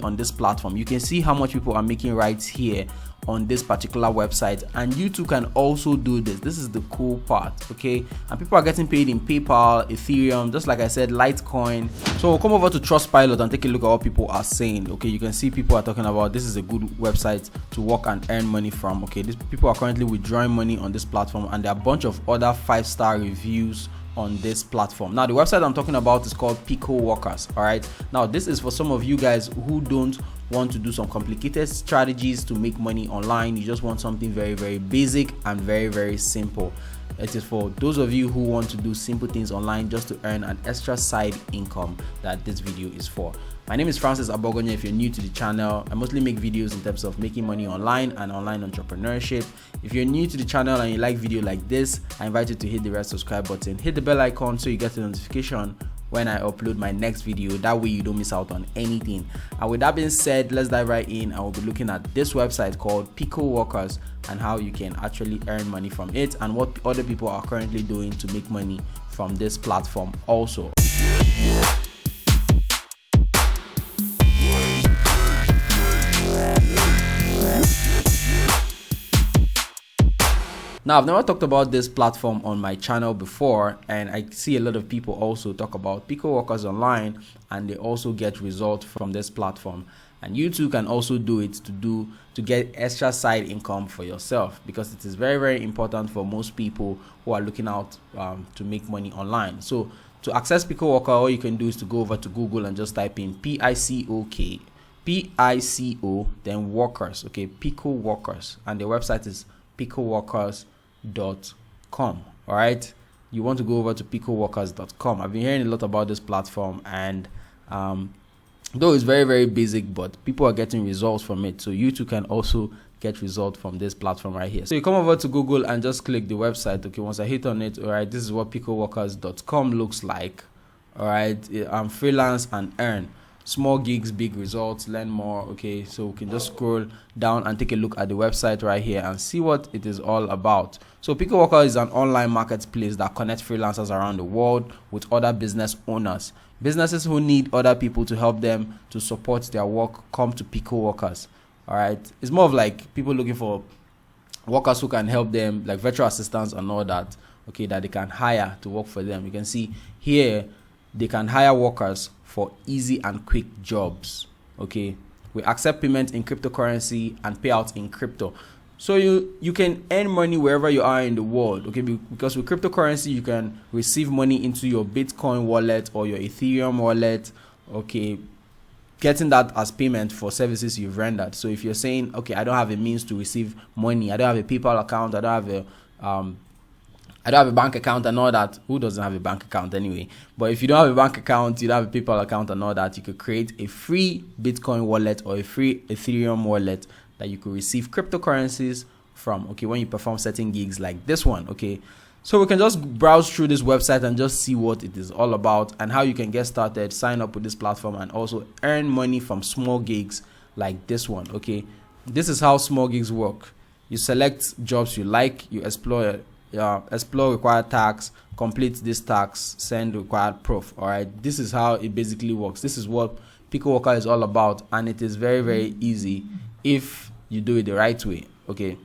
on this platform. You can see how much people are making right here on this particular website, and you too can also do this. This is the cool part, okay? And people are getting paid in PayPal, Ethereum, just like I said, Litecoin. So we'll come over to Trustpilot and take a look at what people are saying. Okay, you can see people are talking about this is a good website to work and earn money from. Okay, these people are currently withdrawing money on this platform, and there are a bunch of other 5-star reviews on this platform. Now the website I'm talking about is called Picoworker. All right, now this is for some of you guys who don't want to do some complicated strategies to make money online. You just want something very basic and very simple. It is for those of you who want to do simple things online just to earn an extra side income that this video is for. My name is Francis Abogonye. If you're new to the channel, I mostly make videos in terms of making money online and online entrepreneurship. If you're new to the channel and you like video like this, I invite you to hit the red subscribe button, hit the bell icon so you get a notification when I upload my next video. That way you don't miss out on anything. And with that being said, let's dive right in. I will be looking at this website called Picoworker and how you can actually earn money from it and what other people are currently doing to make money from this platform also. Now, I've never talked about this platform on my channel before, and I see a lot of people also talk about Picoworker online, and they also get results from this platform. And you too can also do it to get extra side income for yourself, because it is very important for most people who are looking out to make money online. So to access Picoworker, all you can do is to go over to Google and just type in Pico, then workers, okay, Picoworker, and the website is picoworkers.com. All right, you want to go over to picoworkers.com. I've been hearing a lot about this platform, and though it's very basic, but people are getting results from it. So you too can also get results from this platform right here. So you come over to Google and just click the website. Okay, once I hit on it, all right, this is what picoworkers.com looks like. All right, I'm freelance and earn. Small gigs, big results, learn more. Okay, so we can just scroll down and take a look at the website right here and see what it is all about. So Picoworker is an online marketplace that connects freelancers around the world with other business owners. Businesses who need other people to help them to support their work come to Picoworkers. All right, it's more of like people looking for workers who can help them, like virtual assistants and all that. Okay, that they can hire to work for them. You can see here they can hire workers for easy and quick jobs. Okay, we accept payment in cryptocurrency and payouts in crypto, so you can earn money wherever you are in the world. Okay, because with cryptocurrency you can receive money into your Bitcoin wallet or your Ethereum wallet. Okay, getting that as payment for services you've rendered. So if you're saying, okay, I don't have a means to receive money, I don't have a PayPal account, I don't have a bank account and all that. Who doesn't have a bank account anyway? But if you don't have a bank account, you don't have a PayPal account and all that, you could create a free Bitcoin wallet or a free Ethereum wallet that you could receive cryptocurrencies from, okay, when you perform certain gigs like this one. Okay, so we can just browse through this website and just see what it is all about and how you can get started, sign up with this platform, and also earn money from small gigs like this one. Okay, this is how small gigs work. You select jobs you like, you explore required tasks, complete this task, send required proof. All right, this is how it basically works. This is what Picoworker is all about, and it is very easy if you do it the right way. Okay,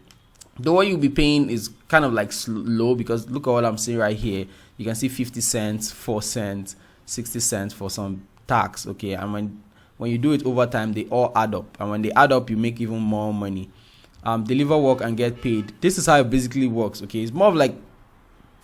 the way you'll be paying is kind of like low, because look at what I'm seeing right here. You can see 50 cents, 4 cents, 60 cents for some tax. Okay, and when you do it over time, they all add up, and when they add up, you make even more money. Deliver work and get paid. This is how it basically works. Okay, it's more of like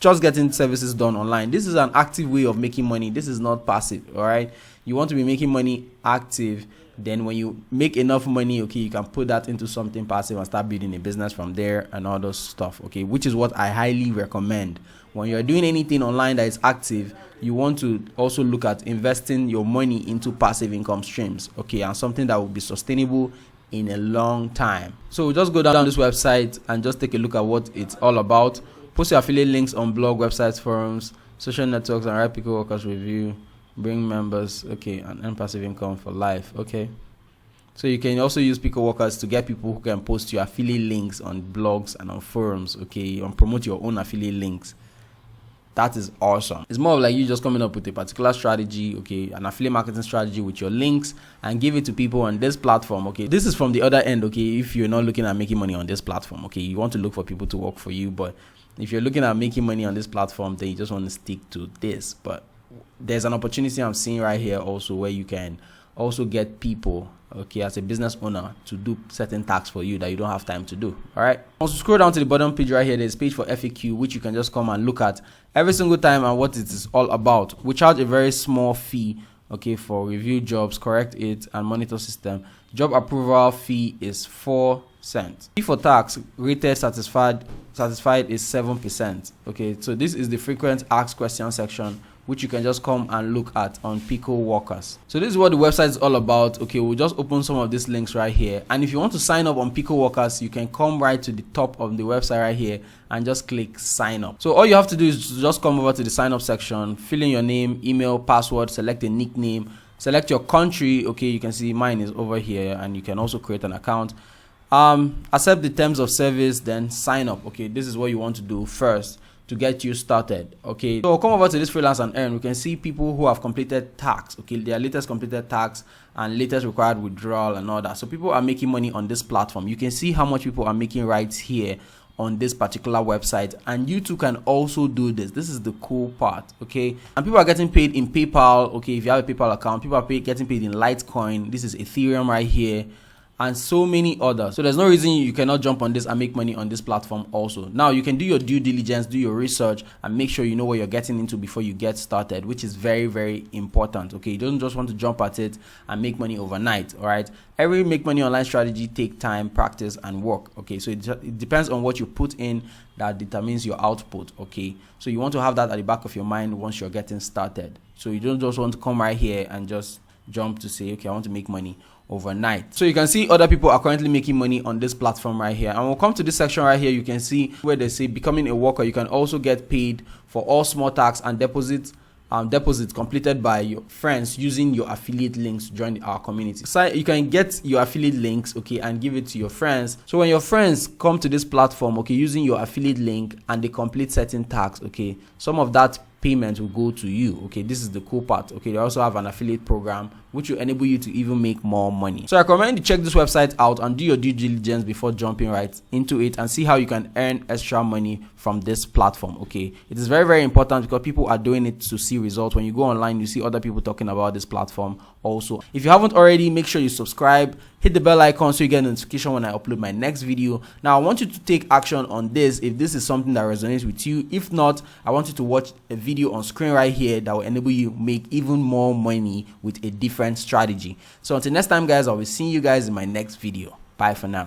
just getting services done online. This is an active way of making money. This is not passive. All right, you want to be making money active. Then when you make enough money, okay, you can put that into something passive and start building a business from there and all those stuff. Okay, which is what I highly recommend. When you're doing anything online that is active, you want to also look at investing your money into passive income streams. Okay, and something that will be sustainable in a long time. So just go down this website and just take a look at what it's all about. Post your affiliate links on blog, websites, forums, social networks, and write Picoworkers review. Bring members, okay, and earn passive income for life. Okay, so you can also use Picoworkers to get people who can post your affiliate links on blogs and on forums. Okay, and promote your own affiliate links. that is awesome. It's more of like you just coming up with a particular strategy, okay, an affiliate marketing strategy with your links, and give it to people on this platform, okay. This is from the other end, okay. If you're not looking at making money on this platform, okay, you want to look for people to work for you, but if you're looking at making money on this platform, then you just want to stick to this. But there's an opportunity I'm seeing right here also where you can also get people, okay, as a business owner, to do certain tasks for you that you don't have time to do. All right. Also, scroll down to the bottom page right here. There's a page for FAQ, which you can just come and look at every single time and what it is all about. We charge a very small fee, okay, for review jobs, correct it, and monitor system. Job approval fee is 4 cents. Fee for tax, rated satisfied is 7%. Okay, so this is the frequent asked question section, which you can just come and look at on Picoworkers. So this is what the website is all about. Okay, we'll just open some of these links right here. And if you want to sign up on Picoworkers, you can come right to the top of the website right here and just click sign up. So all you have to do is just come over to the sign up section, fill in your name, email, password, select a nickname, select your country. Okay, you can see mine is over here, and you can also create an account. Accept the terms of service, then sign up. Okay, this is what you want to do first to get you started. Okay, so come over to this freelance and earn. We can see people who have completed tax, okay, their latest completed tax and latest required withdrawal and all that. So people are making money on this platform. You can see how much people are making right here on this particular website, and you too can also do this. This is the cool part, okay. And people are getting paid in PayPal. Okay, if you have a PayPal account, people are getting paid in Litecoin. This is Ethereum right here, and so many others. So there's no reason you cannot jump on this and make money on this platform also. Now you can do your due diligence, do your research, and make sure you know what you're getting into before you get started, which is very, very important. Okay, you don't just want to jump at it and make money overnight. All right, every make money online strategy take time, practice, and work. Okay, so it depends on what you put in that determines your output. Okay, so you want to have that at the back of your mind once you're getting started. So you don't just want to come right here and just jump to say, okay, I want to make money overnight. So you can see other people are currently making money on this platform right here, and we'll come to this section right here. You can see where they say becoming a worker. You can also get paid for all small tasks and deposits completed by your friends using your affiliate links to join our community. So you can get your affiliate links, okay, and give it to your friends. So when your friends come to this platform, okay, using your affiliate link and they complete certain tasks, okay, some of that payment will go to you. Okay, this is the cool part. Okay, they also have an affiliate program which will enable you to even make more money. So I recommend you check this website out and do your due diligence before jumping right into it and see how you can earn extra money from this platform. Okay, it is very, very important because people are doing it to see results. When you go online, you see other people talking about this platform also. If you haven't already, make sure you subscribe, hit the bell icon so you get a notification when I upload my next video. Now I want you to take action on this if this is something that resonates with you. If not, I want you to watch a video on screen right here that will enable you make even more money with a different strategy. So until next time guys, I will see you guys in my next video. Bye for now.